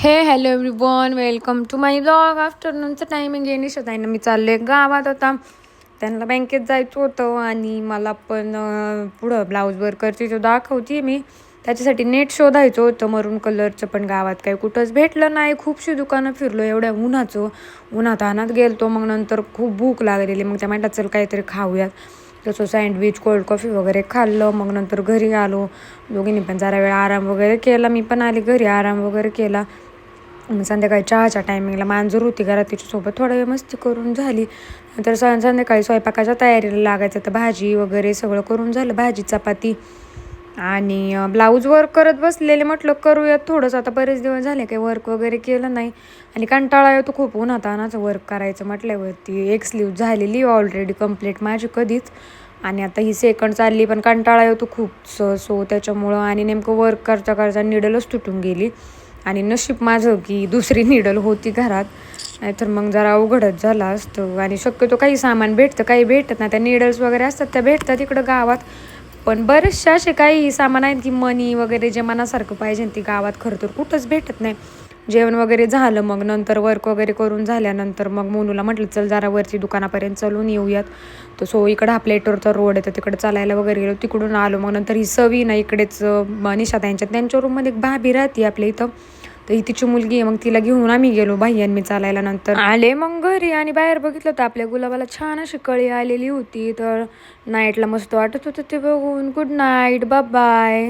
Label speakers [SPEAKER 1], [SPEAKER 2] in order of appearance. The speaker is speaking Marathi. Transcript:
[SPEAKER 1] Hello everyone, welcome to my blog. आफ्टरनूनचं टायमिंग आहे. निशात आहे ना, मी चालले गावात. आता त्यांना बँकेत जायचं होतं आणि मला पण पुढं ब्लाऊज वर्क करते तो दाखवते मी. त्याच्यासाठी नेट शोधायचं होतं मरून कलरचं, पण गावात काही कुठंच भेटलं नाही. खूपशी दुकानं फिरलो एवढ्या उन्हात आणत गेलतो. मग नंतर खूप भूक लागलेली, मग त्या म्हणतात चल काहीतरी खाऊयात. तसं सँडविच, कोल्ड कॉफी वगैरे खाल्लं. मग नंतर घरी आलो. दोघींनी पण जरा वेळ आराम वगैरे केला. मी पण आली घरी, आराम वगैरे केला. संध्याकाळी चहाच्या टायमिंगला मांजर होती घरात, तिच्यासोबत थोडा वेळ मस्ती करून झाली. नंतर संध्याकाळी स्वयंपाकाच्या तयारीला लागायचं, तर भाजी वगैरे सगळं करून झालं. भाजी चपाती आणि ब्लाऊज वर्क करत बसलेले. म्हटलं करूयात थोडंसं, आता बरेच दिवस झाले काही वर्क वगैरे केलं नाही आणि कंटाळा येतो खूप उन्हातानाचं वर्क करायचं म्हटल्यावरती. एक स्लीव झालेली ऑलरेडी कंप्लीट माझी कधीच, आणि आता ही सेकंड चालली, पण कंटाळा येतो खूप सो त्याच्यामुळं. आणि नेमकं वर्क करता करता निडलच तुटून गेली आणि नशीब माझं की दुसरी निडल होती घरात, नाहीतर मग जरा अवघडच झालं असतं. आणि शक्यतो काही सामान भेटतं, काही भेटत नाही. त्या निडल्स वगैरे असतात त्या भेटतात इकडं गावात, पण बरेचसे असे काही सामान आहेत की मनी वगैरे जे मनासारखं पाहिजे ती गावात खरं तर कुठंच भेटत नाही. जेवण वगैरे झालं, मग नंतर वर्क वगैरे करून झाल्यानंतर मग मोनूला म्हटलं चल जरा वरती दुकानापर्यंत चलून येऊयात. तर सो इकडं हा प्लेटवरचा रोड आहे, तर तिकडं चालायला वगैरे गेलो. तिकडून आलो. मग नंतर ही सवी ना इकडेच निशात त्यांच्या रूममध्ये एक भाभी राहते आपल्या इथं, तर ही तिची मुलगी आहे. मग तिला घेऊन आम्ही गेलो भाई मी चालायला. नंतर आले मग घरी आणि बाहेर बघितलं तर आपल्या गुलाबाला छान अशी कळी आलेली होती. तर नाईटला मस्त वाटत होतं ते बघून. Good night, bye bye.